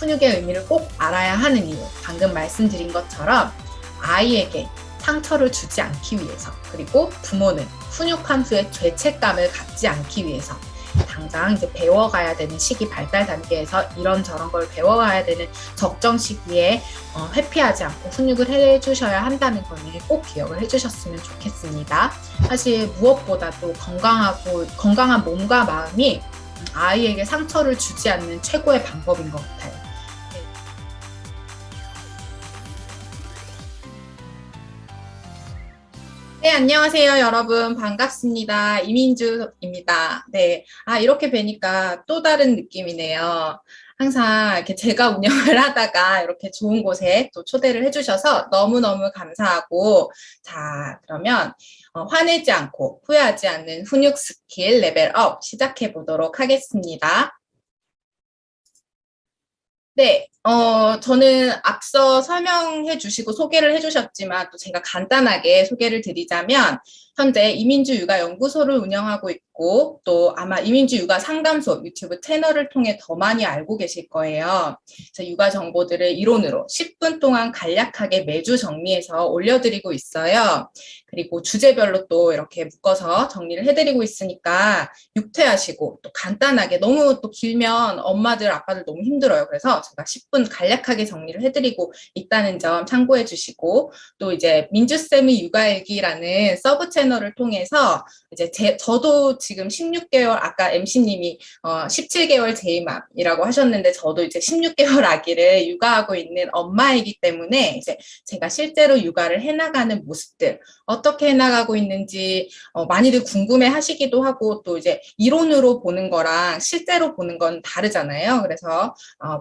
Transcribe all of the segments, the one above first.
훈육의 의미를 꼭 알아야 하는 이유, 방금 말씀드린 것처럼 아이에게 상처를 주지 않기 위해서, 그리고 부모는 훈육한 후에 죄책감을 갖지 않기 위해서 당장 이제 배워가야 되는 시기, 발달 단계에서 이런저런 걸 배워가야 되는 적정 시기에 회피하지 않고 훈육을 해주셔야 한다는 거는 꼭 기억을 해주셨으면 좋겠습니다. 사실 무엇보다도 건강한 몸과 마음이 아이에게 상처를 주지 않는 최고의 방법인 것 같아요. 네, 안녕하세요, 여러분. 반갑습니다. 이민주입니다. 네. 이렇게 뵈니까 또 다른 느낌이네요. 항상 이렇게 제가 운영을 하다가 이렇게 좋은 곳에 또 초대를 해주셔서 너무너무 감사하고, 자, 그러면 화내지 않고 후회하지 않는 훈육 스킬 레벨업 시작해 보도록 하겠습니다. 네, 저는 앞서 설명해 주시고 소개를 해 주셨지만 또 제가 간단하게 소개를 드리자면 현재 이민주 육아 연구소를 운영하고 있고 또 아마 이민주 육아 상담소 유튜브 채널을 통해 더 많이 알고 계실 거예요. 그래서 육아 정보들을 이론으로 10분 동안 간략하게 매주 정리해서 올려드리고 있어요. 그리고 주제별로 또 이렇게 묶어서 정리를 해드리고 있으니까 육퇴하시고 또 간단하게 너무 또 길면 엄마들 아빠들 너무 힘들어요. 그래서 제가 10분 간략하게 정리를 해드리고 있다는 점 참고해 주시고 또 이제 민주쌤의 육아일기라는 서브 채널을 통해서 이제 저도 지금 16개월 아까 MC님이 17개월 제이맘이라고 하셨는데 저도 이제 16개월 아기를 육아하고 있는 엄마이기 때문에 이제 제가 실제로 육아를 해나가는 모습들 어떻게 해나가고 있는지 많이들 궁금해 하시기도 하고 또 이제 이론으로 보는 거랑 실제로 보는 건 다르잖아요. 그래서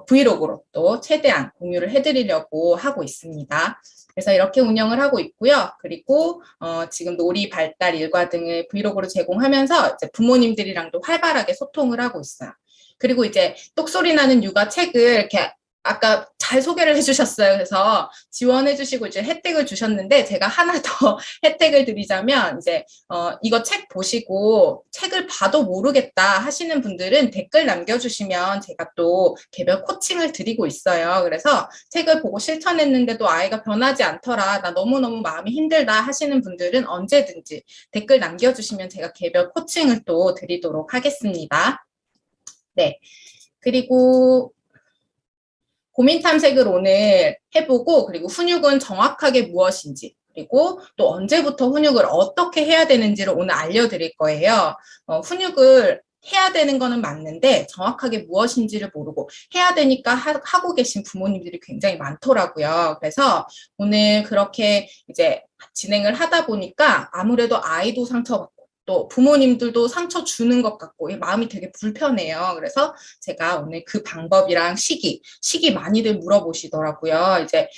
브이로그로 또 최대한 공유를 해드리려고 하고 있습니다. 그래서 이렇게 운영을 하고 있고요. 그리고 지금 놀이 발달 일과 등을 브이로그로 제공하면서 이제 부모님들이랑도 활발하게 소통을 하고 있어요. 그리고 이제 똑소리 나는 육아 책을 이렇게 아까 잘 소개를 해주셨어요. 그래서 지원해주시고 이제 혜택을 주셨는데 제가 하나 더 혜택을 드리자면 이제 이거 책 보시고 책을 봐도 모르겠다 하시는 분들은 댓글 남겨주시면 제가 또 개별 코칭을 드리고 있어요. 그래서 책을 보고 실천했는데도 아이가 변하지 않더라, 나 너무너무 마음이 힘들다 하시는 분들은 언제든지 댓글 남겨주시면 제가 개별 코칭을 또 드리도록 하겠습니다. 네. 그리고 고민 탐색을 오늘 해보고 그리고 훈육은 정확하게 무엇인지 그리고 또 언제부터 훈육을 어떻게 해야 되는지를 오늘 알려드릴 거예요. 훈육을 해야 되는 거는 맞는데 정확하게 무엇인지를 모르고 해야 되니까 하고 계신 부모님들이 굉장히 많더라고요. 그래서 오늘 그렇게 이제 진행을 하다 보니까 아무래도 아이도 상처받고 또 부모님들도 상처 주는 것 같고 마음이 되게 불편해요. 그래서 제가 오늘 그 방법이랑 시기 많이들 물어보시더라고요. 이제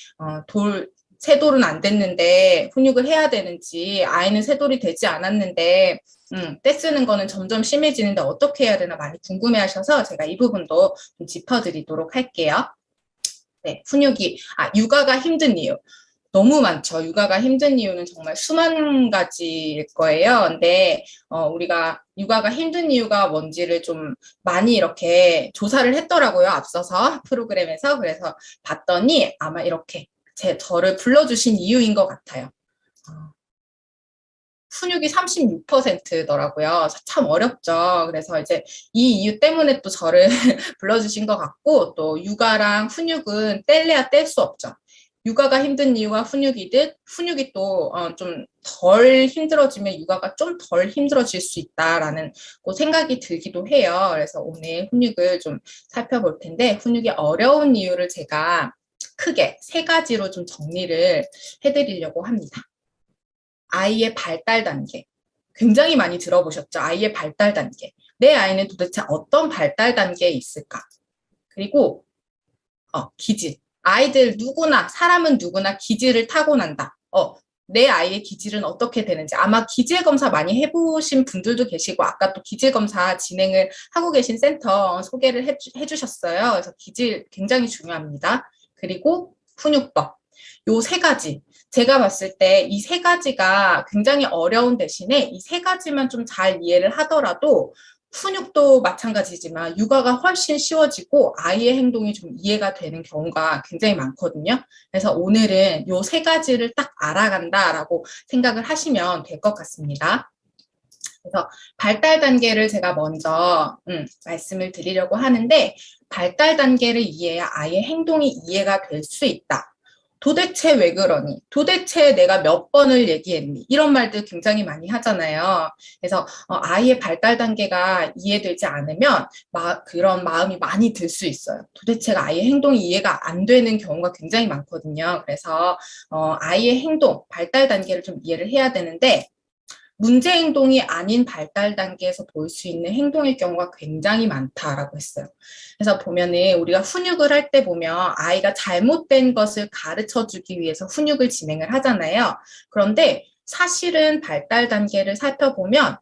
세 돌은 안 됐는데 훈육을 해야 되는지, 아이는 세 돌이 되지 않았는데 떼 쓰는 거는 점점 심해지는데 어떻게 해야 되나 많이 궁금해하셔서 제가 이 부분도 좀 짚어드리도록 할게요. 네, 육아가 힘든 이유. 너무 많죠. 육아가 힘든 이유는 정말 수만 가지일 거예요. 근데 우리가 육아가 힘든 이유가 뭔지를 좀 많이 이렇게 조사를 했더라고요. 앞서서 프로그램에서. 그래서 봤더니 아마 이렇게 저를 불러주신 이유인 것 같아요. 훈육이 36%더라고요. 참 어렵죠. 그래서 이제 이 이유 때문에 또 저를 불러주신 것 같고 또 육아랑 훈육은 뗄래야 뗄 수 없죠. 육아가 힘든 이유가 훈육이듯 훈육이 또 좀 덜 힘들어지면 육아가 좀 덜 힘들어질 수 있다라는 생각이 들기도 해요. 그래서 오늘 훈육을 좀 살펴볼 텐데 훈육이 어려운 이유를 제가 크게 세 가지로 좀 정리를 해드리려고 합니다. 아이의 발달 단계. 굉장히 많이 들어보셨죠? 아이의 발달 단계. 내 아이는 도대체 어떤 발달 단계에 있을까? 그리고 기질. 아이들 누구나, 사람은 누구나 기질을 타고난다. 내 아이의 기질은 어떻게 되는지. 아마 기질 검사 많이 해보신 분들도 계시고 아까 또 기질 검사 진행을 하고 계신 센터 소개를 해주셨어요. 그래서 기질 굉장히 중요합니다. 그리고 훈육법. 요 세 가지. 제가 봤을 때 이 세 가지가 굉장히 어려운 대신에 이 세 가지만 좀 잘 이해를 하더라도 훈육도 마찬가지지만 육아가 훨씬 쉬워지고 아이의 행동이 좀 이해가 되는 경우가 굉장히 많거든요. 그래서 오늘은 요 세 가지를 딱 알아간다라고 생각을 하시면 될 것 같습니다. 그래서 발달 단계를 제가 먼저 말씀을 드리려고 하는데, 발달 단계를 이해해야 아이의 행동이 이해가 될 수 있다. 도대체 왜 그러니? 도대체 내가 몇 번을 얘기했니? 이런 말들 굉장히 많이 하잖아요. 그래서 아이의 발달 단계가 이해되지 않으면 그런 마음이 많이 들 수 있어요. 도대체 아이의 행동이 이해가 안 되는 경우가 굉장히 많거든요. 그래서 아이의 행동, 발달 단계를 좀 이해를 해야 되는데, 문제 행동이 아닌 발달 단계에서 볼 수 있는 행동일 경우가 굉장히 많다라고 했어요. 그래서 보면은 우리가 훈육을 할 때 보면 아이가 잘못된 것을 가르쳐 주기 위해서 훈육을 진행을 하잖아요. 그런데 사실은 발달 단계를 살펴보면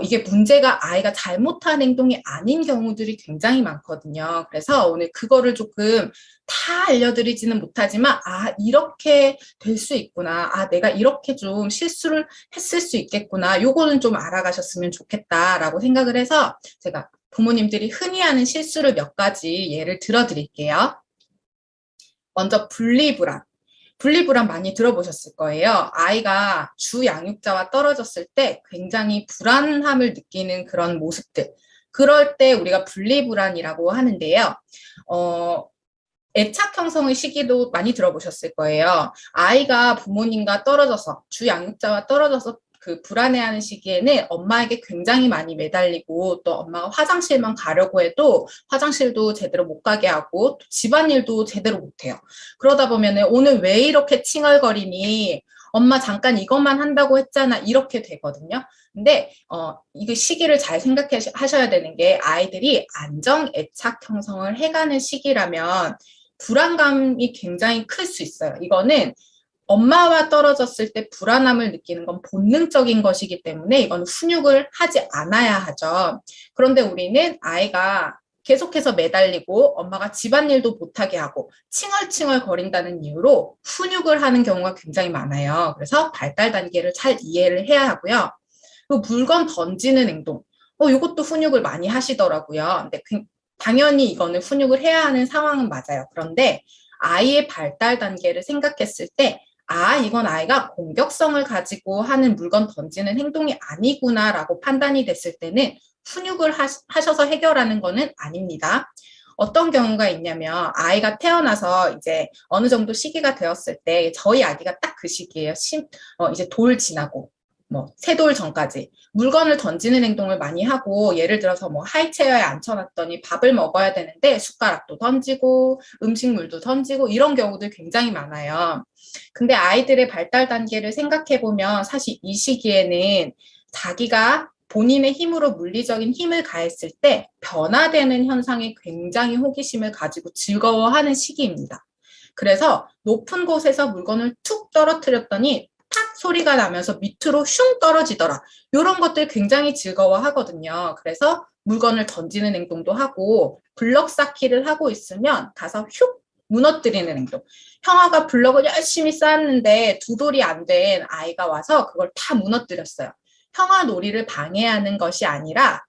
이게 문제가 아이가 잘못한 행동이 아닌 경우들이 굉장히 많거든요. 그래서 오늘 그거를 조금 다 알려드리지는 못하지만, 이렇게 될 수 있구나. 내가 이렇게 좀 실수를 했을 수 있겠구나. 요거는 좀 알아가셨으면 좋겠다라고 생각을 해서 제가 부모님들이 흔히 하는 실수를 몇 가지 예를 들어 드릴게요. 먼저 분리불안. 분리불안 많이 들어보셨을 거예요. 아이가 주 양육자와 떨어졌을 때 굉장히 불안함을 느끼는 그런 모습들. 그럴 때 우리가 분리불안이라고 하는데요. 애착 형성의 시기도 많이 들어보셨을 거예요. 아이가 부모님과 떨어져서, 주 양육자와 떨어져서 그 불안해하는 시기에는 엄마에게 굉장히 많이 매달리고, 또 엄마가 화장실만 가려고 해도 화장실도 제대로 못 가게 하고, 또 집안일도 제대로 못 해요. 그러다 보면은 오늘 왜 이렇게 칭얼거리니? 엄마 잠깐 이것만 한다고 했잖아. 이렇게 되거든요. 근데 이거 시기를 잘 생각하셔야 되는 게, 아이들이 안정 애착 형성을 해가는 시기라면 불안감이 굉장히 클 수 있어요. 이거는 엄마와 떨어졌을 때 불안함을 느끼는 건 본능적인 것이기 때문에 이건 훈육을 하지 않아야 하죠. 그런데 우리는 아이가 계속해서 매달리고 엄마가 집안일도 못하게 하고 칭얼칭얼 거린다는 이유로 훈육을 하는 경우가 굉장히 많아요. 그래서 발달 단계를 잘 이해를 해야 하고요. 그리고 물건 던지는 행동. 이것도 훈육을 많이 하시더라고요. 근데 당연히 이거는 훈육을 해야 하는 상황은 맞아요. 그런데 아이의 발달 단계를 생각했을 때, 이건 아이가 공격성을 가지고 하는 물건 던지는 행동이 아니구나라고 판단이 됐을 때는 훈육을 하셔서 해결하는 거는 아닙니다. 어떤 경우가 있냐면, 아이가 태어나서 이제 어느 정도 시기가 되었을 때, 저희 아기가 딱 그 시기예요. 이제 돌 지나고, 세 돌 전까지 물건을 던지는 행동을 많이 하고, 예를 들어서 하이체어에 앉혀놨더니 밥을 먹어야 되는데 숟가락도 던지고 음식물도 던지고 이런 경우들 굉장히 많아요. 근데 아이들의 발달 단계를 생각해 보면 사실 이 시기에는 자기가 본인의 힘으로 물리적인 힘을 가했을 때 변화되는 현상에 굉장히 호기심을 가지고 즐거워하는 시기입니다. 그래서 높은 곳에서 물건을 툭 떨어뜨렸더니 탁 소리가 나면서 밑으로 슝 떨어지더라. 이런 것들 굉장히 즐거워하거든요. 그래서 물건을 던지는 행동도 하고, 블럭 쌓기를 하고 있으면 가서 휙 무너뜨리는 행동. 형아가 블럭을 열심히 쌓았는데 두 돌이 안 된 아이가 와서 그걸 다 무너뜨렸어요. 형아 놀이를 방해하는 것이 아니라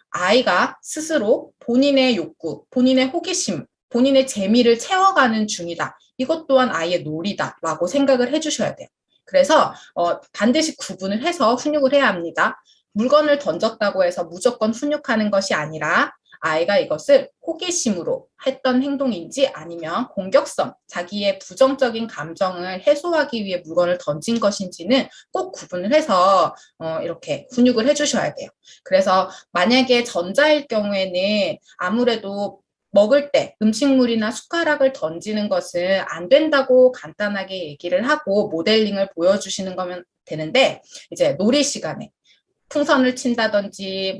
아이가 스스로 본인의 욕구, 본인의 호기심, 본인의 재미를 채워가는 중이다. 이것 또한 아이의 놀이다라고 생각을 해주셔야 돼요. 그래서 반드시 구분을 해서 훈육을 해야 합니다. 물건을 던졌다고 해서 무조건 훈육하는 것이 아니라 아이가 이것을 호기심으로 했던 행동인지 아니면 공격성, 자기의 부정적인 감정을 해소하기 위해 물건을 던진 것인지는 꼭 구분을 해서 이렇게 훈육을 해주셔야 돼요. 그래서 만약에 전자일 경우에는 아무래도 먹을 때 음식물이나 숟가락을 던지는 것은 안 된다고 간단하게 얘기를 하고 모델링을 보여주시는 거면 되는데, 이제 놀이 시간에 풍선을 친다든지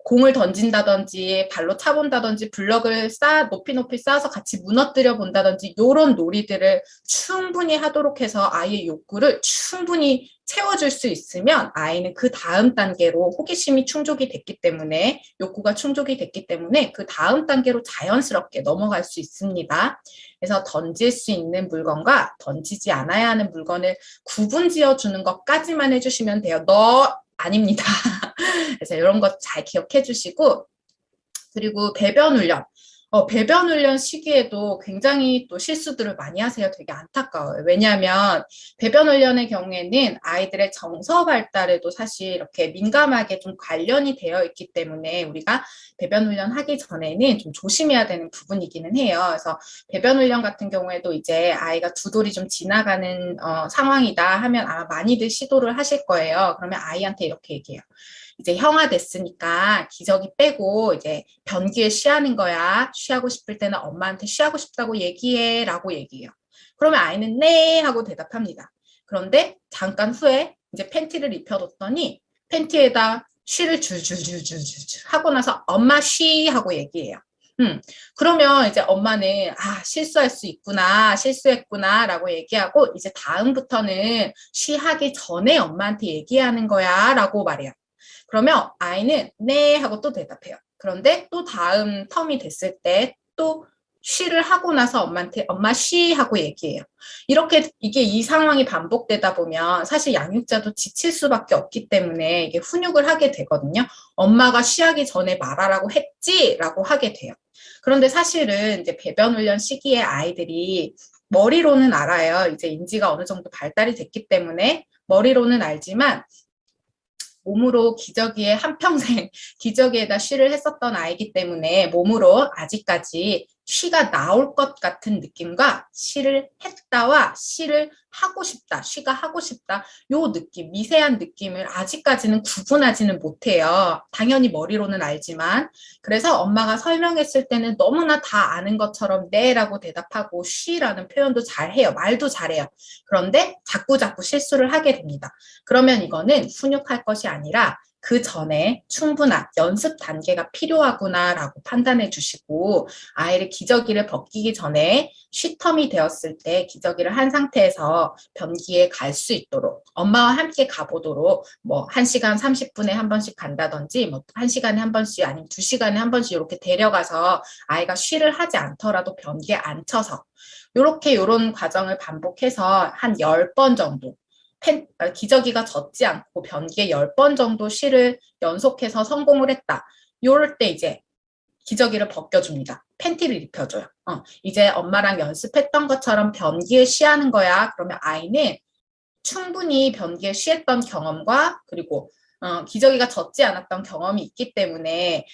공을 던진다든지 발로 차본다든지 블럭을 높이 쌓아서 같이 무너뜨려 본다든지 이런 놀이들을 충분히 하도록 해서 아이의 욕구를 충분히 채워줄 수 있으면 아이는 그 다음 단계로 호기심이 충족이 됐기 때문에, 욕구가 충족이 됐기 때문에 그 다음 단계로 자연스럽게 넘어갈 수 있습니다. 그래서 던질 수 있는 물건과 던지지 않아야 하는 물건을 구분 지어주는 것까지만 해주시면 돼요. 너 아닙니다. 그래서 이런 것 잘 기억해 주시고, 그리고 배변 훈련. 배변 훈련 시기에도 굉장히 또 실수들을 많이 하세요. 되게 안타까워요. 왜냐하면 배변 훈련의 경우에는 아이들의 정서 발달에도 사실 이렇게 민감하게 좀 관련이 되어 있기 때문에 우리가 배변 훈련 하기 전에는 좀 조심해야 되는 부분이기는 해요. 그래서 배변 훈련 같은 경우에도 이제 아이가 두 돌이 좀 지나가는 상황이다 하면 아마 많이들 시도를 하실 거예요. 그러면 아이한테 이렇게 얘기해요. 이제 형아 됐으니까 기저귀 빼고 이제 변기에 쉬하는 거야. 쉬하고 싶을 때는 엄마한테 쉬하고 싶다고 얘기해 라고 얘기해요. 그러면 아이는 네 하고 대답합니다. 그런데 잠깐 후에 이제 팬티를 입혀뒀더니 팬티에다 쉬를 줄줄줄줄줄 하고 나서 엄마 쉬 하고 얘기해요. 그러면 이제 엄마는 실수할 수 있구나, 실수했구나 라고 얘기하고 이제 다음부터는 쉬하기 전에 엄마한테 얘기하는 거야 라고 말해요. 그러면 아이는 네 하고 또 대답해요. 그런데 또 다음 텀이 됐을 때 또 쉬를 하고 나서 엄마한테 엄마 쉬 하고 얘기해요. 이렇게 이게 이 상황이 반복되다 보면 사실 양육자도 지칠 수밖에 없기 때문에 이게 훈육을 하게 되거든요. 엄마가 쉬하기 전에 말하라고 했지라고 하게 돼요. 그런데 사실은 이제 배변 훈련 시기에 아이들이 머리로는 알아요. 이제 인지가 어느 정도 발달이 됐기 때문에 머리로는 알지만 몸으로 기저귀에 한평생 기저귀에다 쉬를 했었던 아이기 때문에 몸으로 아직까지 쉬가 나올 것 같은 느낌과 쉬를 했다와 쉬를 하고 싶다, 쉬가 하고 싶다 요 느낌, 미세한 느낌을 아직까지는 구분하지는 못해요. 당연히 머리로는 알지만 그래서 엄마가 설명했을 때는 너무나 다 아는 것처럼 네라고 대답하고 쉬라는 표현도 잘해요. 말도 잘해요. 그런데 자꾸 실수를 하게 됩니다. 그러면 이거는 훈육할 것이 아니라 그 전에 충분한 연습 단계가 필요하구나라고 판단해 주시고 아이를 기저귀를 벗기기 전에 쉬텀이 되었을 때 기저귀를 한 상태에서 변기에 갈 수 있도록 엄마와 함께 가보도록 뭐 1시간 30분에 한 번씩 간다든지 뭐 1시간에 한 번씩 아니면 2시간에 한 번씩 이렇게 데려가서 아이가 쉬를 하지 않더라도 변기에 앉혀서 이런 과정을 반복해서 한 10번 정도 기저귀가 젖지 않고 변기에 10번 정도 쉬를 연속해서 성공을 했다. 이럴 때 이제 기저귀를 벗겨줍니다. 팬티를 입혀줘요. 이제 엄마랑 연습했던 것처럼 변기에 쉬하는 거야. 그러면 아이는 충분히 변기에 쉬했던 경험과 그리고 기저귀가 젖지 않았던 경험이 있기 때문에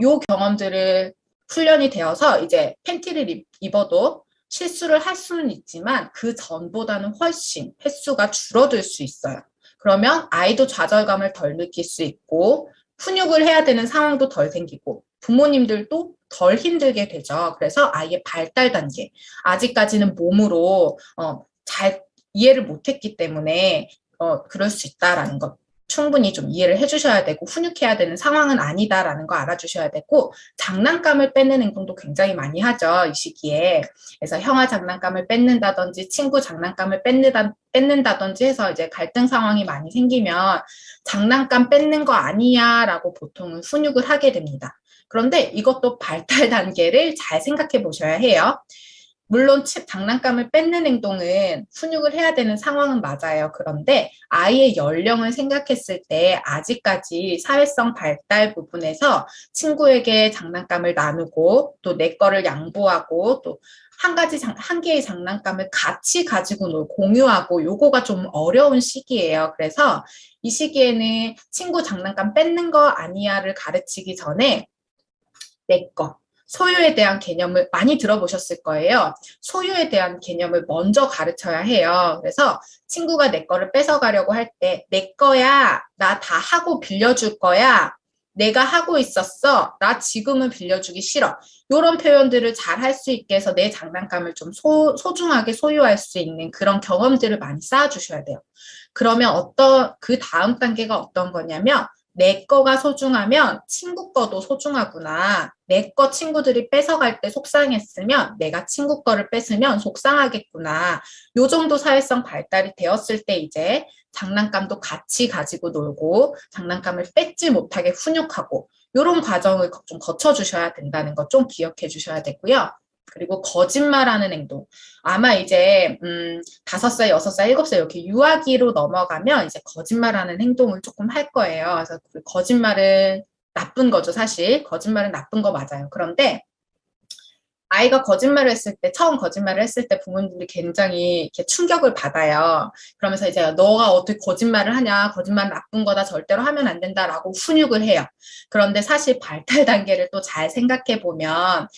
요 경험들을 훈련이 되어서 이제 팬티를 입어도 실수를 할 수는 있지만 그 전보다는 훨씬 횟수가 줄어들 수 있어요. 그러면 아이도 좌절감을 덜 느낄 수 있고 훈육을 해야 되는 상황도 덜 생기고 부모님들도 덜 힘들게 되죠. 그래서 아이의 발달 단계, 아직까지는 몸으로 잘 이해를 못했기 때문에 그럴 수 있다라는 것 충분히 좀 이해를 해주셔야 되고 훈육해야 되는 상황은 아니다라는 거 알아주셔야 되고 장난감을 뺏는 행동도 굉장히 많이 하죠. 이 시기에. 그래서 형아 장난감을 뺏는다든지 친구 장난감을 뺏는다든지 해서 이제 갈등 상황이 많이 생기면 장난감 뺏는 거 아니야 라고 보통은 훈육을 하게 됩니다. 그런데 이것도 발달 단계를 잘 생각해 보셔야 해요. 물론 장난감을 뺏는 행동은 훈육을 해야 되는 상황은 맞아요. 그런데 아이의 연령을 생각했을 때 아직까지 사회성 발달 부분에서 친구에게 장난감을 나누고 또 내 거를 양보하고 또 한 개의 장난감을 같이 가지고 공유하고 요거가 좀 어려운 시기예요. 그래서 이 시기에는 친구 장난감 뺏는 거 아니야를 가르치기 전에 내 거, 소유에 대한 개념을 많이 들어보셨을 거예요. 소유에 대한 개념을 먼저 가르쳐야 해요. 그래서 친구가 내 거를 뺏어가려고 할 때 내 거야, 나 다 하고 빌려줄 거야, 내가 하고 있었어, 나 지금은 빌려주기 싫어. 이런 표현들을 잘 할 수 있게 해서 내 장난감을 좀 소중하게 소유할 수 있는 그런 경험들을 많이 쌓아주셔야 돼요. 그러면 그 다음 단계가 어떤 거냐면 내 거가 소중하면 친구 거도 소중하구나. 내 거 친구들이 뺏어갈 때 속상했으면 내가 친구 거를 뺏으면 속상하겠구나. 요 정도 사회성 발달이 되었을 때 이제 장난감도 같이 가지고 놀고 장난감을 뺏지 못하게 훈육하고 요런 과정을 좀 거쳐주셔야 된다는 거 좀 기억해 주셔야 되고요. 그리고 거짓말하는 행동. 아마 이제 5살, 6살, 7살 이렇게 유아기로 넘어가면 이제 거짓말하는 행동을 조금 할 거예요. 그래서 그 거짓말은 나쁜 거죠, 사실. 거짓말은 나쁜 거 맞아요. 그런데 아이가 거짓말을 했을 때, 처음 거짓말을 했을 때 부모님들이 굉장히 이렇게 충격을 받아요. 그러면서 이제 너가 어떻게 거짓말을 하냐, 거짓말 나쁜 거다, 절대로 하면 안 된다라고 훈육을 해요. 그런데 사실 발달 단계를 또 잘 생각해 보면,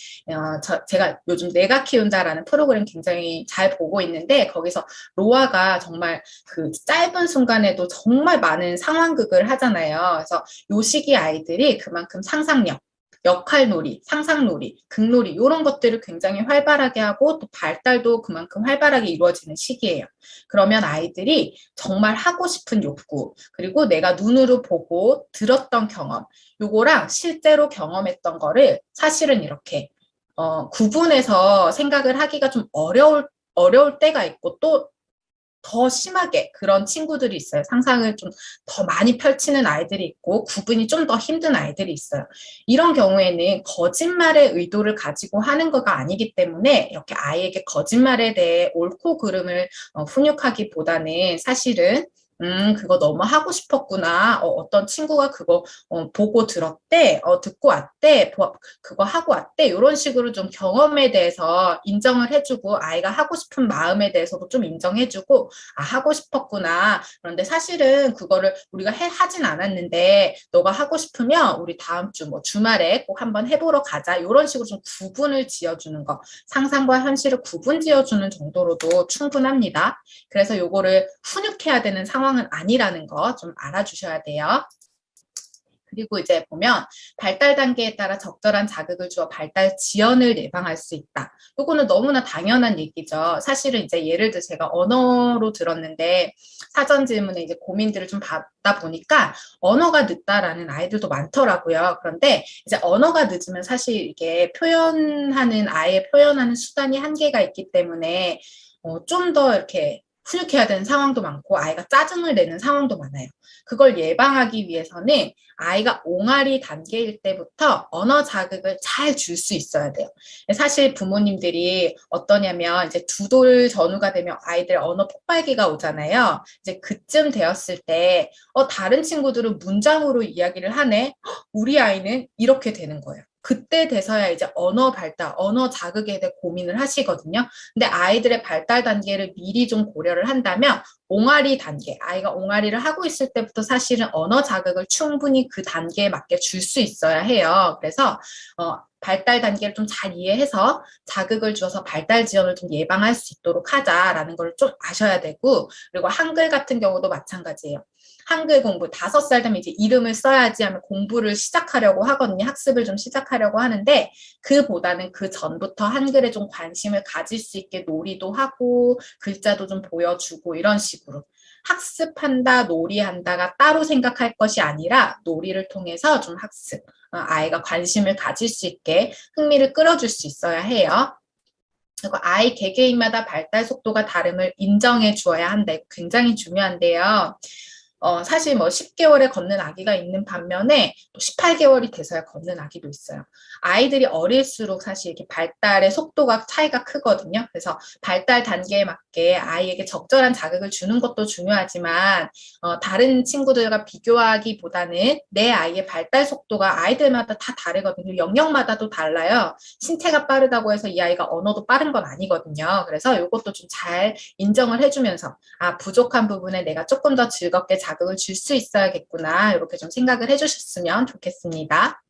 제가 요즘 내가 키운다라는 프로그램 굉장히 잘 보고 있는데, 거기서 로아가 정말 그 짧은 순간에도 정말 많은 상황극을 하잖아요. 그래서 요 시기 아이들이 그만큼 상상력, 역할놀이, 상상놀이, 극놀이 이런 것들을 굉장히 활발하게 하고 또 발달도 그만큼 활발하게 이루어지는 시기예요. 그러면 아이들이 정말 하고 싶은 욕구, 그리고 내가 눈으로 보고 들었던 경험, 요거랑 실제로 경험했던 거를 사실은 이렇게 구분해서 생각을 하기가 좀 어려울 때가 있고 또 더 심하게 그런 친구들이 있어요. 상상을 좀 더 많이 펼치는 아이들이 있고 구분이 좀 더 힘든 아이들이 있어요. 이런 경우에는 거짓말의 의도를 가지고 하는 거가 아니기 때문에 이렇게 아이에게 거짓말에 대해 옳고 그름을 훈육하기보다는 사실은 그거 너무 하고 싶었구나. 어떤 친구가 그거 보고 들었대, 듣고 왔대, 그거 하고 왔대. 이런 식으로 좀 경험에 대해서 인정을 해주고 아이가 하고 싶은 마음에 대해서도 좀 인정해주고 아, 하고 싶었구나. 그런데 사실은 그거를 우리가 하진 않았는데 너가 하고 싶으면 우리 다음 주 뭐 주말에 꼭 한번 해보러 가자. 이런 식으로 좀 구분을 지어주는 거. 상상과 현실을 구분 지어주는 정도로도 충분합니다. 그래서 요거를 훈육해야 되는 상황은 아니라는 거 좀 알아주셔야 돼요. 그리고 이제 보면 발달 단계에 따라 적절한 자극을 주어 발달 지연을 예방할 수 있다. 요거는 너무나 당연한 얘기죠. 사실은 이제 예를 들어 제가 언어로 들었는데 사전 질문에 이제 고민들을 좀 받다 보니까 언어가 늦다라는 아이들도 많더라고요. 그런데 이제 언어가 늦으면 사실 이게 아이의 표현하는 수단이 한계가 있기 때문에 좀 더 이렇게 훈육해야 되는 상황도 많고 아이가 짜증을 내는 상황도 많아요. 그걸 예방하기 위해서는 아이가 옹알이 단계일 때부터 언어 자극을 잘 줄 수 있어야 돼요. 사실 부모님들이 어떠냐면 이제 2돌 전후가 되면 아이들 언어 폭발기가 오잖아요. 이제 그쯤 되었을 때 다른 친구들은 문장으로 이야기를 하네. 우리 아이는 이렇게 되는 거예요. 그때 돼서야 이제 언어 발달, 언어 자극에 대해 고민을 하시거든요. 근데 아이들의 발달 단계를 미리 좀 고려를 한다면 옹알이 단계, 아이가 옹알이를 하고 있을 때부터 사실은 언어 자극을 충분히 그 단계에 맞게 줄 수 있어야 해요. 그래서 발달 단계를 좀 잘 이해해서 자극을 주어서 발달 지연을 좀 예방할 수 있도록 하자라는 걸 좀 아셔야 되고, 그리고 한글 같은 경우도 마찬가지예요. 한글 공부 5살 되면 이제 이름을 써야지 하면 공부를 시작하려고 하거든요. 학습을 좀 시작하려고 하는데 그보다는 그 전부터 한글에 좀 관심을 가질 수 있게 놀이도 하고 글자도 좀 보여주고 이런 식으로 학습한다, 놀이한다가 따로 생각할 것이 아니라 놀이를 통해서 좀 학습, 아이가 관심을 가질 수 있게 흥미를 끌어줄 수 있어야 해요. 그리고 아이 개개인마다 발달 속도가 다름을 인정해 주어야 한다. 이거 굉장히 중요한데요. 사실 뭐 10개월에 걷는 아기가 있는 반면에 또 18개월이 돼서야 걷는 아기도 있어요. 아이들이 어릴수록 사실 이렇게 발달의 속도가 차이가 크거든요. 그래서 발달 단계에 맞게 아이에게 적절한 자극을 주는 것도 중요하지만 다른 친구들과 비교하기보다는 내 아이의 발달 속도가 아이들마다 다 다르거든요. 영역마다도 달라요. 신체가 빠르다고 해서 이 아이가 언어도 빠른 건 아니거든요. 그래서 이것도 좀 잘 인정을 해주면서 부족한 부분에 내가 조금 더 즐겁게 자극을 줄 수 있어야겠구나 이렇게 좀 생각을 해주셨으면 좋겠습니다.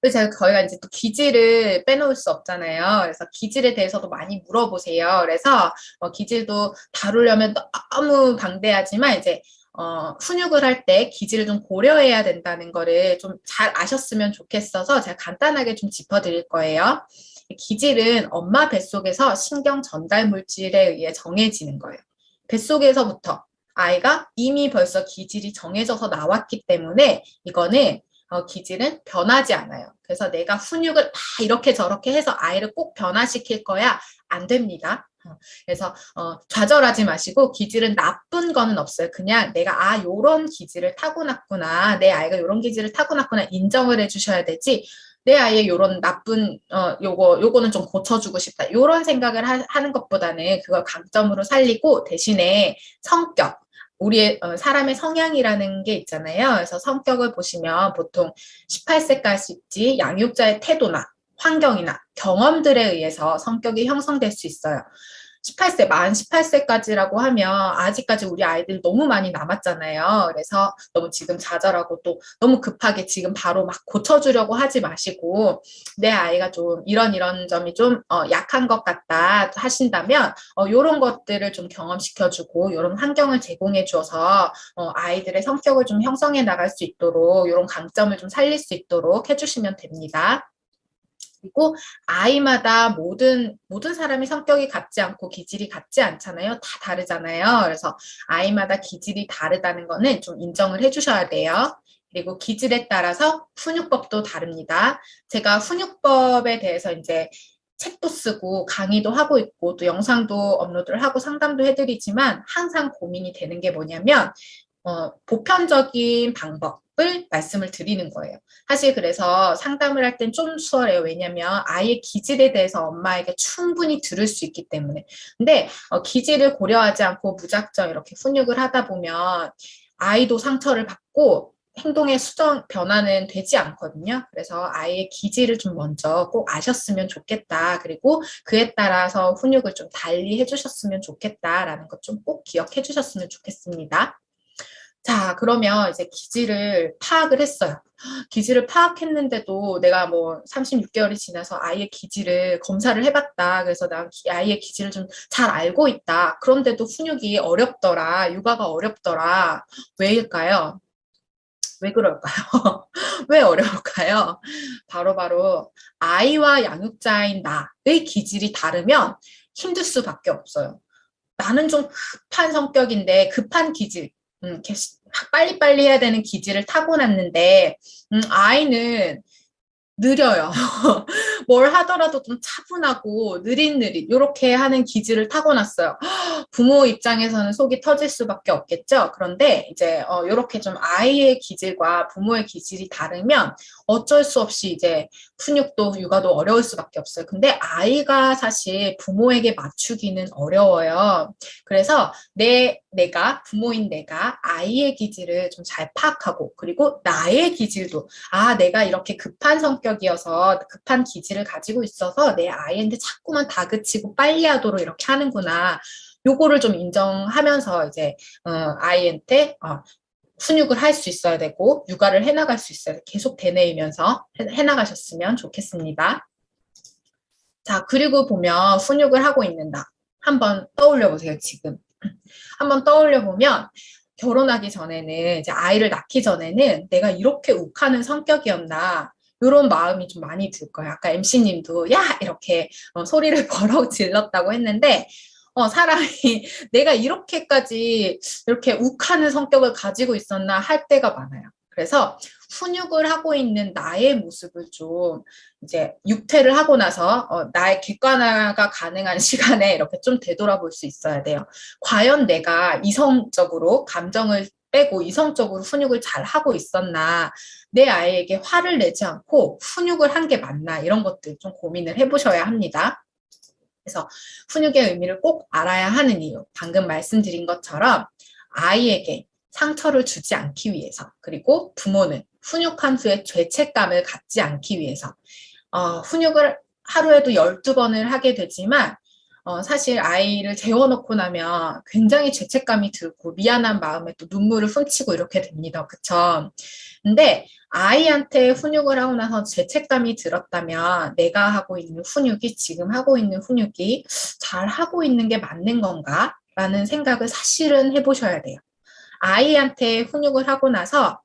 그래서 저희가 이제 또 기질을 빼놓을 수 없잖아요. 그래서 기질에 대해서도 많이 물어보세요. 그래서 기질도 다루려면 너무 방대하지만 이제 훈육을 할 때 기질을 좀 고려해야 된다는 거를 좀 잘 아셨으면 좋겠어서 제가 간단하게 좀 짚어드릴 거예요. 기질은 엄마 뱃속에서 신경 전달 물질에 의해 정해지는 거예요. 뱃속에서부터 아이가 이미 벌써 기질이 정해져서 나왔기 때문에 이거는 기질은 변하지 않아요. 그래서 내가 훈육을 이렇게 저렇게 해서 아이를 꼭 변화시킬 거야 안 됩니다. 그래서 좌절하지 마시고 기질은 나쁜 거는 없어요. 그냥 내가 요런 기질을 타고났구나, 내 아이가 요런 기질을 타고났구나 인정을 해주셔야 되지 내 아이의 요런 나쁜, 요거는 좀 고쳐주고 싶다. 요런 생각을 하는 것보다는 그걸 강점으로 살리고 대신에 성격, 우리의 사람의 성향이라는 게 있잖아요. 그래서 성격을 보시면 보통 18세까지 양육자의 태도나 환경이나 경험들에 의해서 성격이 형성될 수 있어요. 18세, 만 18세까지라고 하면 아직까지 우리 아이들 너무 많이 남았잖아요. 그래서 너무 지금 좌절하고 또 너무 급하게 지금 바로 막 고쳐주려고 하지 마시고 내 아이가 좀 이런 점이 좀 약한 것 같다 하신다면 이런 것들을 좀 경험시켜주고 이런 환경을 제공해 주어서 아이들의 성격을 좀 형성해 나갈 수 있도록 이런 강점을 좀 살릴 수 있도록 해주시면 됩니다. 그리고 아이마다 모든 사람이 성격이 같지 않고 기질이 같지 않잖아요. 다 다르잖아요. 그래서 아이마다 기질이 다르다는 거는 좀 인정을 해주셔야 돼요. 그리고 기질에 따라서 훈육법도 다릅니다. 제가 훈육법에 대해서 이제 책도 쓰고 강의도 하고 있고 또 영상도 업로드를 하고 상담도 해드리지만 항상 고민이 되는 게 뭐냐면 보편적인 방법을 말씀을 드리는 거예요. 사실 그래서 상담을 할 땐 좀 수월해요. 왜냐면 아이의 기질에 대해서 엄마에게 충분히 들을 수 있기 때문에. 근데 기질을 고려하지 않고 무작정 이렇게 훈육을 하다 보면 아이도 상처를 받고 행동의 변화는 되지 않거든요. 그래서 아이의 기질을 좀 먼저 꼭 아셨으면 좋겠다. 그리고 그에 따라서 훈육을 좀 달리 해주셨으면 좋겠다라는 것 좀 꼭 기억해 주셨으면 좋겠습니다. 자, 그러면 이제 기질을 파악을 했어요. 기질을 파악했는데도 내가 뭐 36개월이 지나서 아이의 기질을 검사를 해봤다. 그래서 나 아이의 기질을 좀 잘 알고 있다. 그런데도 훈육이 어렵더라. 육아가 어렵더라. 왜일까요? 왜 그럴까요? 왜 어려울까요? 바로 아이와 양육자인 나의 기질이 다르면 힘들 수밖에 없어요. 나는 좀 급한 성격인데 급한 기질, 이렇게 빨리빨리 해야 되는 기질을 타고났는데 아이는 느려요. 뭘 하더라도 좀 차분하고 느릿느릿 이렇게 하는 기질을 타고났어요. 부모 입장에서는 속이 터질 수밖에 없겠죠. 그런데 이제 이렇게 좀 아이의 기질과 부모의 기질이 다르면 어쩔 수 없이 이제 훈육도 육아도 어려울 수밖에 없어요. 근데 아이가 사실 부모에게 맞추기는 어려워요. 그래서 내가 부모인 내가 아이의 기질을 좀 잘 파악하고 그리고 나의 기질도 내가 이렇게 급한 성격이어서 급한 기질을 가지고 있어서 내 아이한테 자꾸만 다그치고 빨리 하도록 이렇게 하는구나. 요거를 좀 인정하면서 이제 아이한테 훈육을 할 수 있어야 되고 육아를 해나갈 수 있어야 돼. 계속 되뇌이면서 해나가셨으면 좋겠습니다. 자, 그리고 보면 훈육을 하고 있는다. 한번 떠올려 보세요, 지금. 한번 떠올려 보면 결혼하기 전에는 이제 아이를 낳기 전에는 내가 이렇게 욱하는 성격이었나 이런 마음이 좀 많이 들 거예요. 아까 MC님도 야 이렇게 소리를 버럭 질렀다고 했는데 사람이 내가 이렇게까지 이렇게 욱하는 성격을 가지고 있었나 할 때가 많아요. 그래서 훈육을 하고 있는 나의 모습을 좀 이제 육퇴를 하고 나서 나의 객관화가 가능한 시간에 이렇게 좀 되돌아볼 수 있어야 돼요. 과연 내가 이성적으로 감정을 빼고 이성적으로 훈육을 잘 하고 있었나, 내 아이에게 화를 내지 않고 훈육을 한 게 맞나 이런 것들 좀 고민을 해보셔야 합니다. 그래서 훈육의 의미를 꼭 알아야 하는 이유, 방금 말씀드린 것처럼 아이에게 상처를 주지 않기 위해서, 그리고 부모는 훈육한 후에 죄책감을 갖지 않기 위해서 훈육을 하루에도 12번을 하게 되지만 사실 아이를 재워놓고 나면 굉장히 죄책감이 들고 미안한 마음에 또 눈물을 훔치고 이렇게 됩니다. 그쵸? 근데 아이한테 훈육을 하고 나서 죄책감이 들었다면 내가 하고 있는 훈육이 지금 하고 있는 훈육이 잘 하고 있는 게 맞는 건가? 라는 생각을 사실은 해보셔야 돼요. 아이한테 훈육을 하고 나서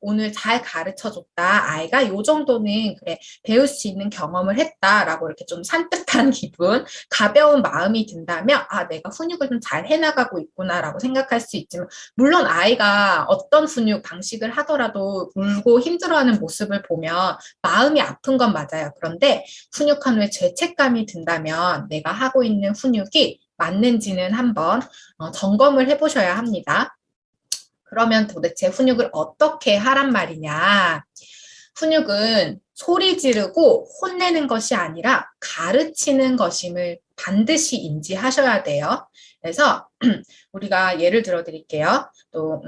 오늘 잘 가르쳐 줬다. 아이가 요 정도는 그래 배울 수 있는 경험을 했다라고 이렇게 좀 산뜻한 기분, 가벼운 마음이 든다면 내가 훈육을 좀 잘 해나가고 있구나라고 생각할 수 있지만 물론 아이가 어떤 훈육 방식을 하더라도 울고 힘들어하는 모습을 보면 마음이 아픈 건 맞아요. 그런데 훈육한 후에 죄책감이 든다면 내가 하고 있는 훈육이 맞는지는 한번 점검을 해보셔야 합니다. 그러면 도대체 훈육을 어떻게 하란 말이냐? 훈육은 소리 지르고 혼내는 것이 아니라 가르치는 것임을 반드시 인지하셔야 돼요. 그래서 우리가 예를 들어 드릴게요. 또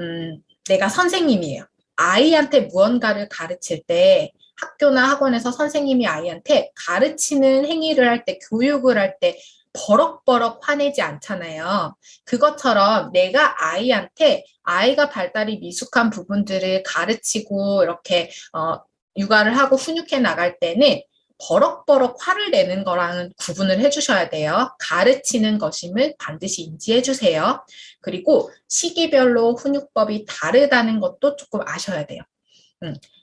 내가 선생님이에요. 아이한테 무언가를 가르칠 때 학교나 학원에서 선생님이 아이한테 가르치는 행위를 할 때, 교육을 할 때 버럭버럭 화내지 않잖아요. 그것처럼 내가 아이한테 아이가 발달이 미숙한 부분들을 가르치고 이렇게 육아를 하고 훈육해 나갈 때는 버럭버럭 화를 내는 거랑은 구분을 해주셔야 돼요. 가르치는 것임을 반드시 인지해 주세요. 그리고 시기별로 훈육법이 다르다는 것도 조금 아셔야 돼요.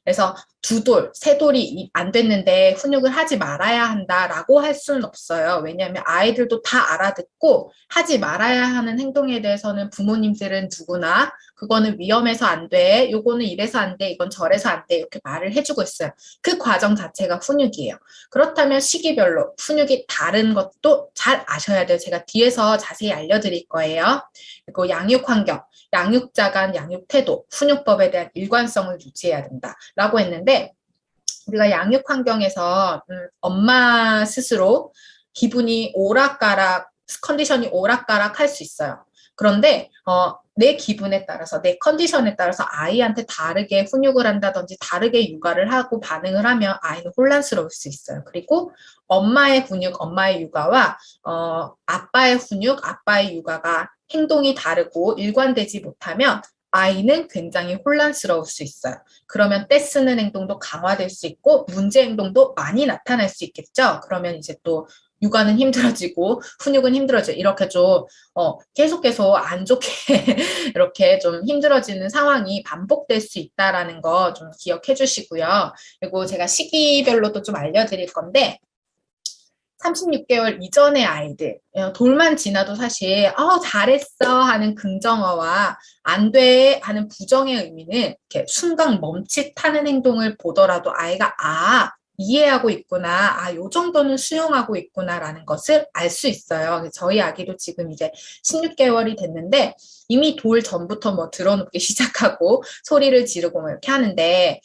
그래서 두 돌, 세 돌이 안 됐는데 훈육을 하지 말아야 한다라고 할 수는 없어요. 왜냐하면 아이들도 다 알아듣고 하지 말아야 하는 행동에 대해서는 부모님들은 누구나 그거는 위험해서 안 돼, 요거는 이래서 안 돼, 이건 저래서 안 돼 이렇게 말을 해주고 있어요. 그 과정 자체가 훈육이에요. 그렇다면 시기별로 훈육이 다른 것도 잘 아셔야 돼요. 제가 뒤에서 자세히 알려드릴 거예요. 그리고 양육 환경, 양육자 간 양육 태도, 훈육법에 대한 일관성을 유지해야 된다라고 했는데 우리가 양육 환경에서 엄마 스스로 기분이 오락가락, 컨디션이 오락가락 할 수 있어요. 그런데 내 기분에 따라서, 내 컨디션에 따라서 아이한테 다르게 훈육을 한다든지 다르게 육아를 하고 반응을 하면 아이는 혼란스러울 수 있어요. 그리고 엄마의 훈육, 엄마의 육아와 아빠의 훈육, 아빠의 육아가 행동이 다르고 일관되지 못하면 아이는 굉장히 혼란스러울 수 있어요. 그러면 떼쓰는 행동도 강화될 수 있고 문제 행동도 많이 나타날 수 있겠죠. 그러면 이제 또 육아는 힘들어지고 훈육은 힘들어져. 이렇게 좀 계속 안 좋게 이렇게 좀 힘들어지는 상황이 반복될 수 있다라는 거 좀 기억해 주시고요. 그리고 제가 시기별로도 좀 알려드릴 건데 36개월 이전의 아이들, 돌만 지나도 사실 잘했어 하는 긍정어와 안 돼 하는 부정의 의미는 이렇게 순간 멈칫하는 행동을 보더라도 아이가 이해하고 있구나, 요 정도는 수용하고 있구나라는 것을 알 수 있어요. 저희 아기도 지금 이제 16개월이 됐는데 이미 돌 전부터 뭐 들어눕기 시작하고 소리를 지르고 뭐 이렇게 하는데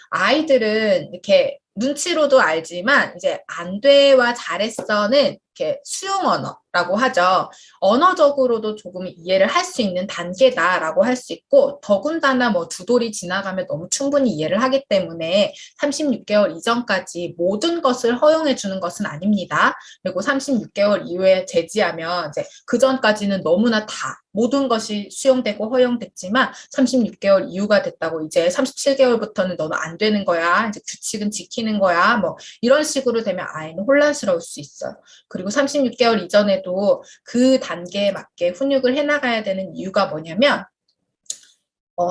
아이들은 이렇게 눈치로도 알지만 이제 안 돼와 잘했어는 이렇게 수용 언어라고 하죠. 언어적으로도 조금 이해를 할 수 있는 단계다라고 할 수 있고 더군다나 뭐 두 돌이 지나가면 너무 충분히 이해를 하기 때문에 36개월 이전까지 모든 것을 허용해 주는 것은 아닙니다. 그리고 36개월 이후에 제지하면 이제 그 전까지는 너무나 다 모든 것이 수용되고 허용됐지만 36개월 이후가 됐다고 이제 37개월부터는 너는 안 되는 거야. 이제 규칙은 지키는 거야. 뭐 이런 식으로 되면 아이는 혼란스러울 수 있어요. 그리고 36개월 이전에도 그 단계에 맞게 훈육을 해나가야 되는 이유가 뭐냐면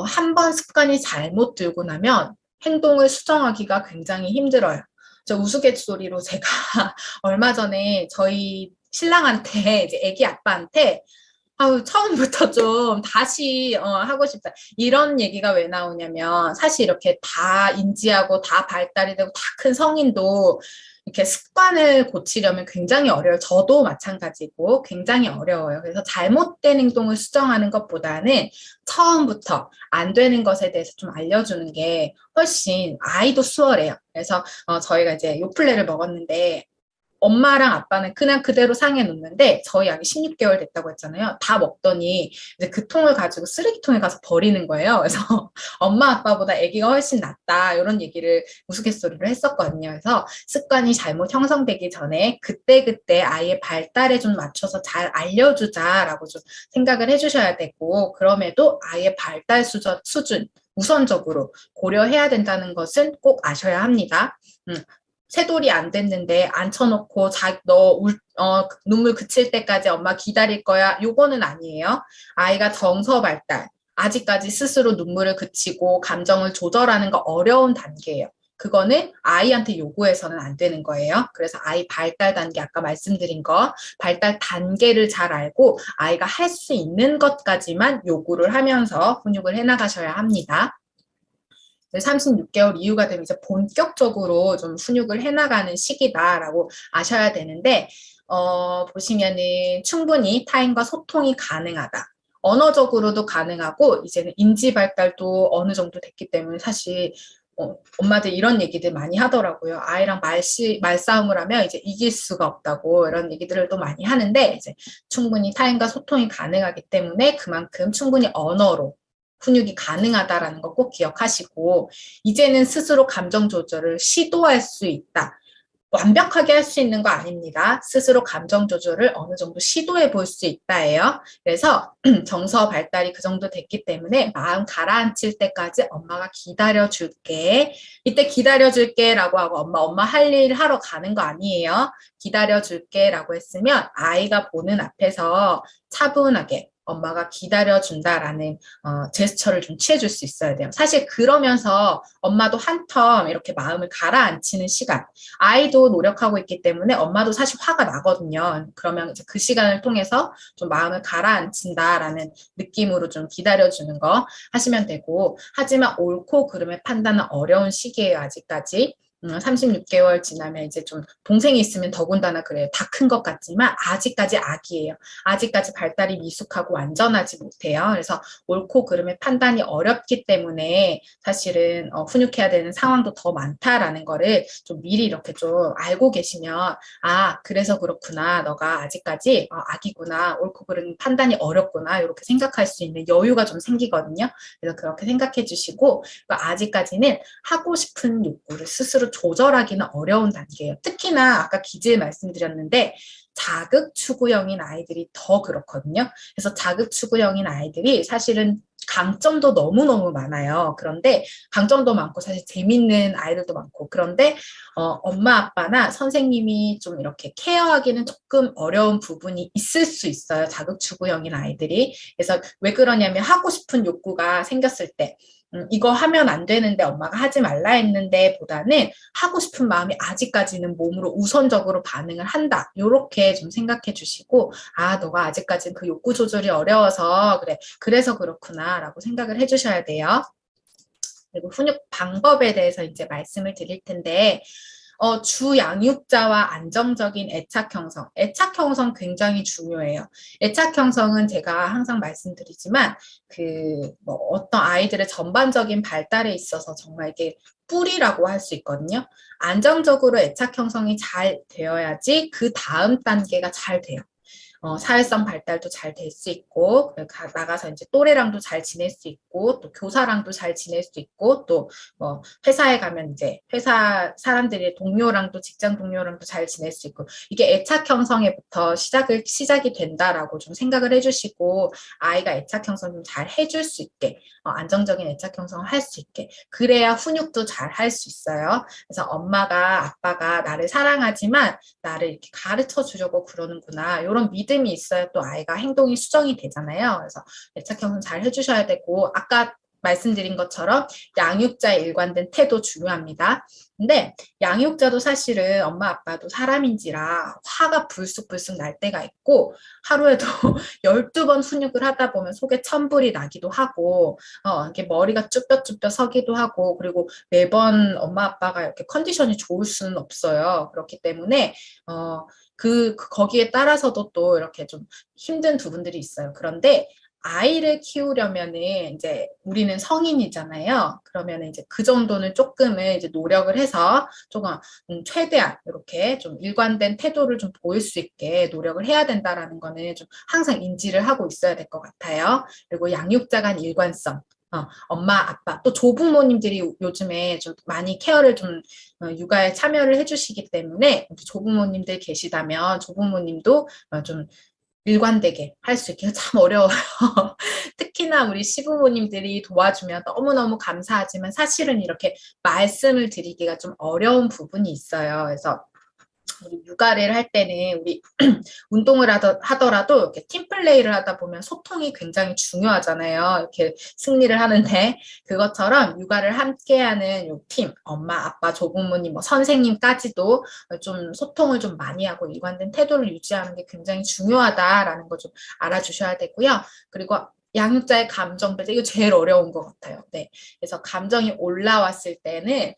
한 번 습관이 잘못 들고 나면 행동을 수정하기가 굉장히 힘들어요. 저 우스갯소리로 제가 얼마 전에 저희 신랑한테 이제 아기 아빠한테 처음부터 좀 다시 하고 싶다. 이런 얘기가 왜 나오냐면 사실 이렇게 다 인지하고 다 발달이 되고 다 큰 성인도 이렇게 습관을 고치려면 굉장히 어려워요. 저도 마찬가지고 굉장히 어려워요. 그래서 잘못된 행동을 수정하는 것보다는 처음부터 안 되는 것에 대해서 좀 알려주는 게 훨씬 아이도 수월해요. 그래서 저희가 이제 요플레를 먹었는데 엄마랑 아빠는 그냥 그대로 상에 놓는데 저희 아기 16개월 됐다고 했잖아요. 다 먹더니 이제 그 통을 가지고 쓰레기통에 가서 버리는 거예요. 그래서 엄마 아빠보다 아기가 훨씬 낫다 이런 얘기를 우스갯소리로 했었거든요. 그래서 습관이 잘못 형성되기 전에 그때그때 아이의 발달에 좀 맞춰서 잘 알려주자라고 좀 생각을 해주셔야 되고 그럼에도 아이의 발달 수준 우선적으로 고려해야 된다는 것은 꼭 아셔야 합니다. 새 돌이 안 됐는데 앉혀놓고 눈물 그칠 때까지 엄마 기다릴 거야. 요거는 아니에요. 아이가 정서 발달, 아직까지 스스로 눈물을 그치고 감정을 조절하는 거 어려운 단계예요. 그거는 아이한테 요구해서는 안 되는 거예요. 그래서 아이 발달 단계, 아까 말씀드린 거, 발달 단계를 잘 알고 아이가 할 수 있는 것까지만 요구를 하면서 훈육을 해나가셔야 합니다. 36개월 이후가 되면 이제 본격적으로 좀 훈육을 해나가는 시기다라고 아셔야 되는데, 보시면은 충분히 타인과 소통이 가능하다. 언어적으로도 가능하고, 이제는 인지 발달도 어느 정도 됐기 때문에 사실 엄마들 이런 얘기들 많이 하더라고요. 아이랑 말싸움을 하면 이제 이길 수가 없다고 이런 얘기들을 또 많이 하는데 이제 충분히 타인과 소통이 가능하기 때문에 그만큼 충분히 언어로 훈육이 가능하다라는 거 꼭 기억하시고 이제는 스스로 감정 조절을 시도할 수 있다. 완벽하게 할 수 있는 거 아닙니다. 스스로 감정 조절을 어느 정도 시도해 볼 수 있다예요. 그래서 정서 발달이 그 정도 됐기 때문에 마음 가라앉힐 때까지 엄마가 기다려 줄게. 이때 기다려 줄게라고 하고 엄마 할 일 하러 가는 거 아니에요. 기다려 줄게라고 했으면 아이가 보는 앞에서 차분하게 엄마가 기다려준다라는 제스처를 좀 취해줄 수 있어야 돼요. 사실 그러면서 엄마도 한텀 이렇게 마음을 가라앉히는 시간, 아이도 노력하고 있기 때문에 엄마도 사실 화가 나거든요. 그러면 이제 그 시간을 통해서 좀 마음을 가라앉힌다라는 느낌으로 좀 기다려주는 거 하시면 되고, 하지만 옳고 그름의 판단은 어려운 시기예요, 아직까지. 36개월 지나면 이제 좀 동생이 있으면 더군다나 그래요. 다 큰 것 같지만 아직까지 아기예요. 아직까지 발달이 미숙하고 완전하지 못해요. 그래서 옳고 그름의 판단이 어렵기 때문에 사실은 훈육해야 되는 상황도 더 많다라는 거를 좀 미리 이렇게 좀 알고 계시면 그래서 그렇구나. 너가 아직까지 아기구나. 옳고 그름 판단이 어렵구나. 이렇게 생각할 수 있는 여유가 좀 생기거든요. 그래서 그렇게 생각해 주시고 아직까지는 하고 싶은 욕구를 스스로 조절하기는 어려운 단계예요. 특히나 아까 기질 말씀드렸는데 자극 추구형인 아이들이 더 그렇거든요. 그래서 자극 추구형인 아이들이 사실은 강점도 너무너무 많아요. 그런데 강점도 많고 사실 재밌는 아이들도 많고 그런데 엄마 아빠나 선생님이 좀 이렇게 케어하기는 조금 어려운 부분이 있을 수 있어요. 자극 추구형인 아이들이. 그래서 왜 그러냐면 하고 싶은 욕구가 생겼을 때 이거 하면 안 되는데 엄마가 하지 말라 했는데 보다는 하고 싶은 마음이 아직까지는 몸으로 우선적으로 반응을 한다. 이렇게 좀 생각해 주시고 너가 아직까지는 그 욕구 조절이 어려워서 그래. 그래서 그렇구나 라고 생각을 해 주셔야 돼요. 그리고 훈육 방법에 대해서 이제 말씀을 드릴 텐데 주 양육자와 안정적인 애착 형성. 애착 형성 굉장히 중요해요. 애착 형성은 제가 항상 말씀드리지만 어떤 아이들의 전반적인 발달에 있어서 정말 이게 뿌리라고 할 수 있거든요. 안정적으로 애착 형성이 잘 되어야지 그 다음 단계가 잘 돼요. 사회성 발달도 잘 될 수 있고 나가서 이제 또래랑도 잘 지낼 수 있고 또 교사랑도 잘 지낼 수 있고 또 뭐 회사에 가면 이제 회사 사람들이 동료랑도 직장 동료랑도 잘 지낼 수 있고 이게 애착 형성에부터 시작이 된다라고 좀 생각을 해주시고 아이가 애착 형성 좀 잘 해줄 수 있게 안정적인 애착 형성을 할 수 있게 그래야 훈육도 잘 할 수 있어요. 그래서 엄마가 아빠가 나를 사랑하지만 나를 이렇게 가르쳐 주려고 그러는구나 이런 믿음이 있어야 또 아이가 행동이 수정이 되잖아요. 그래서 애착 형성 잘 해주셔야 되고 아까 말씀드린 것처럼 양육자의 일관된 태도 중요합니다. 근데 양육자도 사실은 엄마 아빠도 사람인지라 화가 불쑥불쑥 날 때가 있고 하루에도 12번 훈육을 하다 보면 속에 천불이 나기도 하고 이렇게 머리가 쭈뼛쭈뼛 서기도 하고 그리고 매번 엄마 아빠가 이렇게 컨디션이 좋을 수는 없어요. 그렇기 때문에 거기에 따라서도 또 이렇게 좀 힘든 부분들이 있어요. 그런데 아이를 키우려면은 이제 우리는 성인이잖아요. 그러면은 이제 그 정도는 조금은 이제 노력을 해서 조금 최대한 이렇게 좀 일관된 태도를 좀 보일 수 있게 노력을 해야 된다라는 거는 좀 항상 인지를 하고 있어야 될 것 같아요. 그리고 양육자 간 일관성. 엄마, 아빠, 또 조부모님들이 요즘에 좀 많이 케어를 좀 육아에 참여를 해주시기 때문에 조부모님들 계시다면 조부모님도 좀 일관되게 할 수 있게 참 어려워요. 특히나 우리 시부모님들이 도와주면 너무너무 감사하지만 사실은 이렇게 말씀을 드리기가 좀 어려운 부분이 있어요. 그래서 우리 육아를 할 때는 우리 운동을 하더라도 이렇게 팀플레이를 하다 보면 소통이 굉장히 중요하잖아요. 이렇게 승리를 하는데 그것처럼 육아를 함께하는 요 팀, 엄마, 아빠, 조부모님, 뭐 선생님까지도 좀 소통을 좀 많이 하고 일관된 태도를 유지하는 게 굉장히 중요하다라는 거 좀 알아주셔야 되고요. 그리고 양육자의 감정 배제, 이거 제일 어려운 것 같아요. 네. 그래서 감정이 올라왔을 때는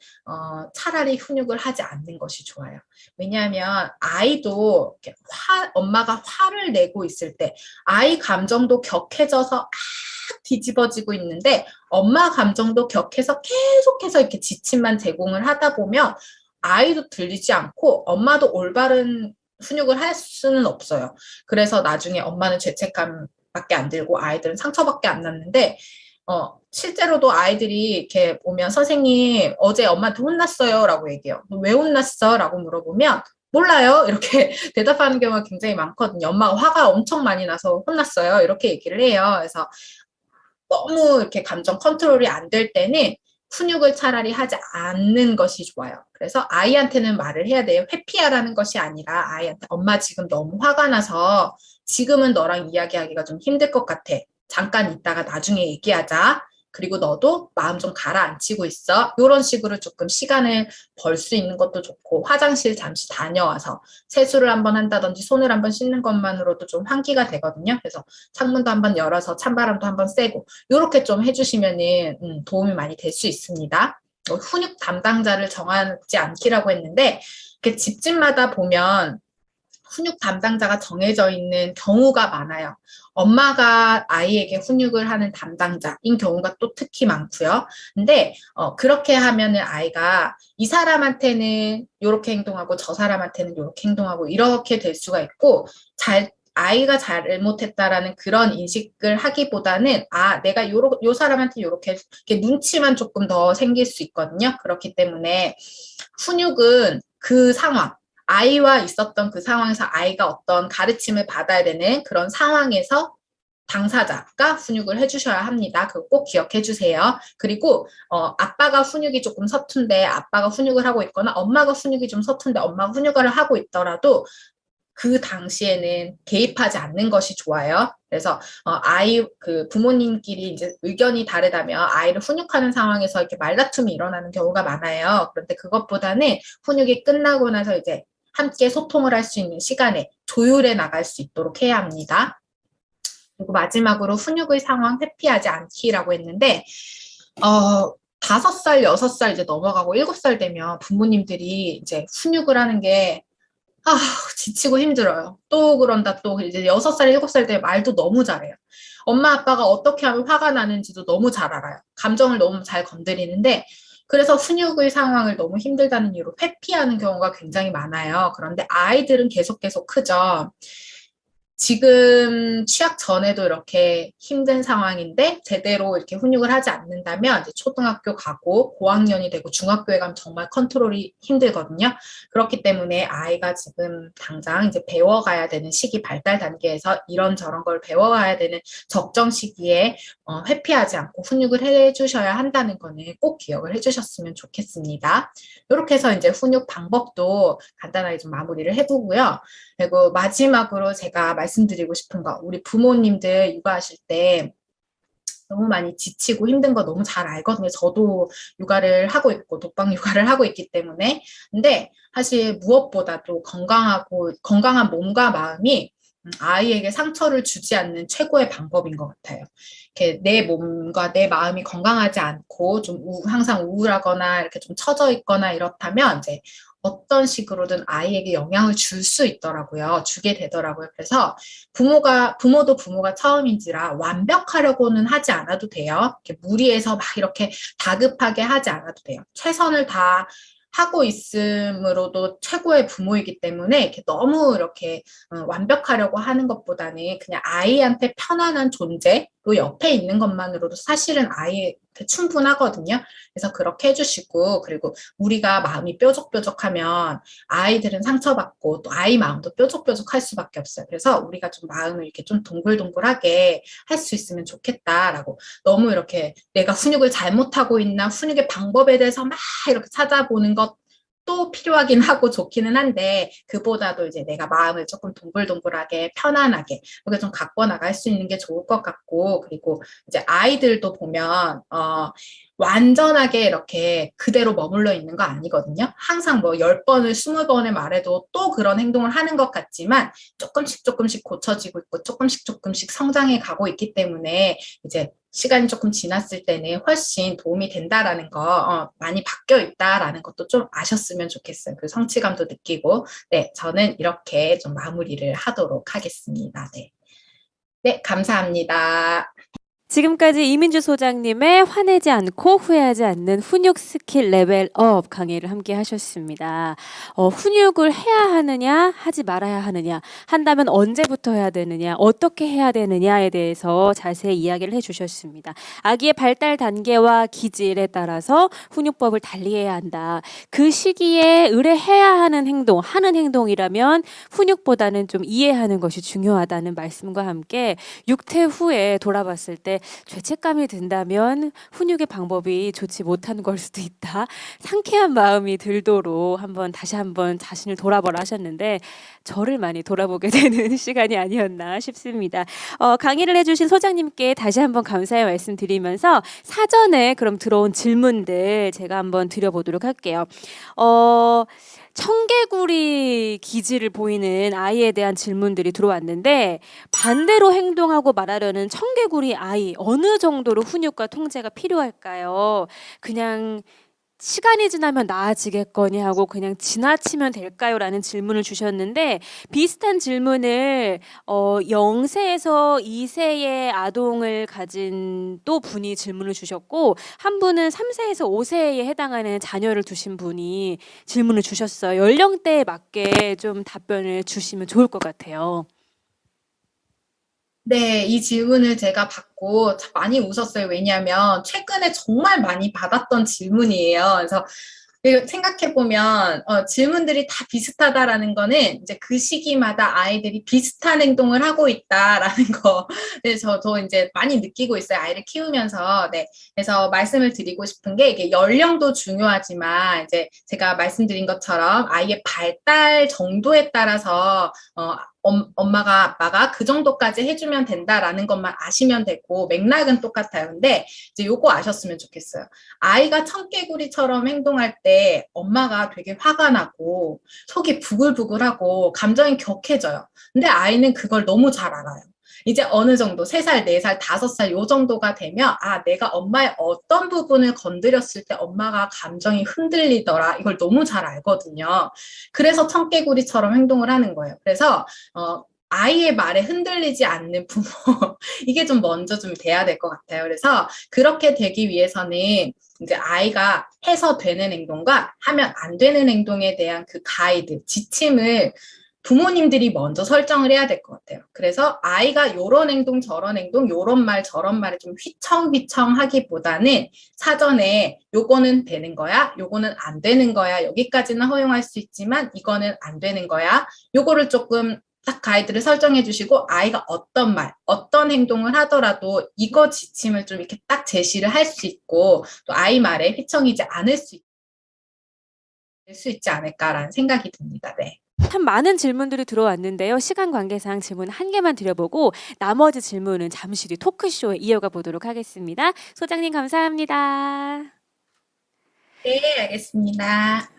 차라리 훈육을 하지 않는 것이 좋아요. 왜냐하면 아이도 이렇게 엄마가 화를 내고 있을 때 아이 감정도 격해져서 막 뒤집어지고 있는데 엄마 감정도 격해서 계속해서 이렇게 지침만 제공을 하다 보면 아이도 들리지 않고 엄마도 올바른 훈육을 할 수는 없어요. 그래서 나중에 엄마는 죄책감밖에 안 들고 아이들은 상처밖에 안 났는데 실제로도 아이들이 이렇게 오면 선생님 어제 엄마한테 혼났어요 라고 얘기해요. 왜 혼났어? 라고 물어보면 몰라요. 이렇게 대답하는 경우가 굉장히 많거든요. 엄마가 화가 엄청 많이 나서 혼났어요. 이렇게 얘기를 해요. 그래서 너무 이렇게 감정 컨트롤이 안 될 때는 훈육을 차라리 하지 않는 것이 좋아요. 그래서 아이한테는 말을 해야 돼요. 회피하라는 것이 아니라 아이한테 엄마 지금 너무 화가 나서 지금은 너랑 이야기하기가 좀 힘들 것 같아. 잠깐 있다가 나중에 얘기하자. 그리고 너도 마음 좀 가라앉히고 있어. 이런 식으로 조금 시간을 벌 수 있는 것도 좋고 화장실 잠시 다녀와서 세수를 한번 한다든지 손을 한번 씻는 것만으로도 좀 환기가 되거든요. 그래서 창문도 한번 열어서 찬바람도 한번 쐬고 이렇게 좀 해주시면은 도움이 많이 될 수 있습니다. 훈육 담당자를 정하지 않기라고 했는데 집집마다 보면 훈육 담당자가 정해져 있는 경우가 많아요. 엄마가 아이에게 훈육을 하는 담당자인 경우가 또 특히 많고요. 근데 그렇게 하면은 아이가 이 사람한테는 이렇게 행동하고 저 사람한테는 이렇게 행동하고 이렇게 될 수가 있고 아이가 잘못했다라는 그런 인식을 하기보다는 내가 요 사람한테 이렇게 눈치만 조금 더 생길 수 있거든요. 그렇기 때문에 훈육은 그 상황 아이와 있었던 그 상황에서 아이가 어떤 가르침을 받아야 되는 그런 상황에서 당사자가 훈육을 해주셔야 합니다. 그거 꼭 기억해 주세요. 그리고 아빠가 훈육이 조금 서툰데 아빠가 훈육을 하고 있거나 엄마가 훈육이 좀 서툰데 엄마가 훈육을 하고 있더라도 그 당시에는 개입하지 않는 것이 좋아요. 그래서 부모님끼리 이제 의견이 다르다면 아이를 훈육하는 상황에서 이렇게 말다툼이 일어나는 경우가 많아요. 그런데 그것보다는 훈육이 끝나고 나서 이제 함께 소통을 할 수 있는 시간에 조율해 나갈 수 있도록 해야 합니다. 그리고 마지막으로 훈육의 상황 회피하지 않기라고 했는데 5살, 6살 이제 넘어가고 7살 되면 부모님들이 이제 훈육을 하는 게 지치고 힘들어요. 또 그런다 또 이제 6살, 7살 때 말도 너무 잘해요. 엄마 아빠가 어떻게 하면 화가 나는지도 너무 잘 알아요. 감정을 너무 잘 건드리는데 그래서 훈육의 상황을 너무 힘들다는 이유로 회피하는 경우가 굉장히 많아요. 그런데 아이들은 계속 크죠. 지금 취학 전에도 이렇게 힘든 상황인데 제대로 이렇게 훈육을 하지 않는다면 이제 초등학교 가고 고학년이 되고 중학교에 가면 정말 컨트롤이 힘들거든요. 그렇기 때문에 아이가 지금 당장 이제 배워가야 되는 시기 발달 단계에서 이런저런 걸 배워가야 되는 적정 시기에 회피하지 않고 훈육을 해주셔야 한다는 거는 꼭 기억을 해주셨으면 좋겠습니다. 이렇게 해서 이제 훈육 방법도 간단하게 좀 마무리를 해보고요. 그리고 마지막으로 제가 말씀드리고 싶은 거, 우리 부모님들 육아하실 때 너무 많이 지치고 힘든 거 너무 잘 알거든요. 저도 육아를 하고 있고 독방 육아를 하고 있기 때문에. 근데 사실 무엇보다도 건강한 몸과 마음이 아이에게 상처를 주지 않는 최고의 방법인 것 같아요. 이렇게 내 몸과 내 마음이 건강하지 않고 좀 항상 우울하거나 이렇게 좀 처져 있거나 이렇다면 이제 어떤 식으로든 아이에게 영향을 줄 수 있더라고요. 주게 되더라고요. 그래서 부모도 부모가 처음인지라 완벽하려고는 하지 않아도 돼요. 이렇게 무리해서 막 이렇게 다급하게 하지 않아도 돼요. 최선을 다 하고 있음으로도 최고의 부모이기 때문에 이렇게 너무 이렇게 완벽하려고 하는 것보다는 그냥 아이한테 편안한 존재로 옆에 있는 것만으로도 사실은 아이에게 충분하거든요. 그래서 그렇게 해주시고 그리고 우리가 마음이 뾰족뾰족하면 아이들은 상처받고 또 아이 마음도 뾰족뾰족할 수밖에 없어요. 그래서 우리가 좀 마음을 이렇게 좀 동글동글하게 할 수 있으면 좋겠다라고 너무 이렇게 내가 훈육을 잘못하고 있나 훈육의 방법에 대해서 막 이렇게 찾아보는 것 또 필요하긴 하고 좋기는 한데 그보다도 이제 내가 마음을 조금 동글동글하게 편안하게 그렇게 좀 갖고 나갈 수 있는 게 좋을 것 같고 그리고 이제 아이들도 보면 완전하게 이렇게 그대로 머물러 있는 거 아니거든요. 항상 뭐 10번을 20번을 말해도 또 그런 행동을 하는 것 같지만 조금씩 조금씩 고쳐지고 있고 조금씩 조금씩 성장해 가고 있기 때문에 이제 시간이 조금 지났을 때는 훨씬 도움이 된다라는 거, 많이 바뀌어 있다라는 것도 좀 아셨으면 좋겠어요. 그 성취감도 느끼고, 네, 저는 이렇게 좀 마무리를 하도록 하겠습니다. 네. 네, 감사합니다. 지금까지 이민주 소장님의 화내지 않고 후회하지 않는 훈육 스킬 레벨업 강의를 함께 하셨습니다. 훈육을 해야 하느냐, 하지 말아야 하느냐, 한다면 언제부터 해야 되느냐, 어떻게 해야 되느냐에 대해서 자세히 이야기를 해주셨습니다. 아기의 발달 단계와 기질에 따라서 훈육법을 달리해야 한다. 그 시기에 의뢰해야 하는 행동, 하는 행동이라면 훈육보다는 좀 이해하는 것이 중요하다는 말씀과 함께 6태 후에 돌아봤을 때 죄책감이 든다면 훈육의 방법이 좋지 못한 걸 수도 있다. 상쾌한 마음이 들도록 다시 한번 자신을 돌아보라 하셨는데 저를 많이 돌아보게 되는 시간이 아니었나 싶습니다. 강의를 해주신 소장님께 다시 한번 감사의 말씀 드리면서 사전에 그럼 들어온 질문들 제가 한번 드려보도록 할게요. 청개구리 기질을 보이는 아이에 대한 질문들이 들어왔는데 반대로 행동하고 말하려는 청개구리 아이 어느 정도로 훈육과 통제가 필요할까요? 그냥 시간이 지나면 나아지겠거니 하고 그냥 지나치면 될까요? 라는 질문을 주셨는데 비슷한 질문을 0세에서 2세의 아동을 가진 또 분이 질문을 주셨고 한 분은 3세에서 5세에 해당하는 자녀를 두신 분이 질문을 주셨어요. 연령대에 맞게 좀 답변을 주시면 좋을 것 같아요. 네, 이 질문을 제가 받고 많이 웃었어요. 왜냐하면 최근에 정말 많이 받았던 질문이에요. 그래서 생각해보면 질문들이 다 비슷하다라는 거는 이제 그 시기마다 아이들이 비슷한 행동을 하고 있다라는 거. 그래서 저도 이제 많이 느끼고 있어요. 아이를 키우면서. 네. 그래서 말씀을 드리고 싶은 게 이게 연령도 중요하지만 이제 제가 말씀드린 것처럼 아이의 발달 정도에 따라서 엄마가 아빠가 그 정도까지 해주면 된다라는 것만 아시면 되고 맥락은 똑같아요. 근데 이제 요거 아셨으면 좋겠어요. 아이가 청개구리처럼 행동할 때 엄마가 되게 화가 나고 속이 부글부글하고 감정이 격해져요. 근데 아이는 그걸 너무 잘 알아요. 이제 어느 정도 3살, 4살, 5살 요 정도가 되면 내가 엄마의 어떤 부분을 건드렸을 때 엄마가 감정이 흔들리더라. 이걸 너무 잘 알거든요. 그래서 청개구리처럼 행동을 하는 거예요. 그래서 아이의 말에 흔들리지 않는 부모 이게 좀 먼저 좀 돼야 될 것 같아요. 그래서 그렇게 되기 위해서는 이제 아이가 해서 되는 행동과 하면 안 되는 행동에 대한 그 가이드, 지침을 부모님들이 먼저 설정을 해야 될 것 같아요. 그래서 아이가 요런 행동, 저런 행동, 요런 말, 저런 말을 좀 휘청휘청 하기보다는 사전에 요거는 되는 거야, 요거는 안 되는 거야, 여기까지는 허용할 수 있지만 이거는 안 되는 거야. 요거를 조금 딱 가이드를 설정해 주시고 아이가 어떤 말, 어떤 행동을 하더라도 이거 지침을 좀 이렇게 딱 제시를 할 수 있고 또 아이 말에 휘청이지 않을 수 있지 않을까라는 생각이 듭니다. 네. 참 많은 질문들이 들어왔는데요. 시간 관계상 질문 한 개만 드려보고 나머지 질문은 잠시 뒤 토크쇼에 이어가 보도록 하겠습니다. 소장님 감사합니다. 네, 알겠습니다.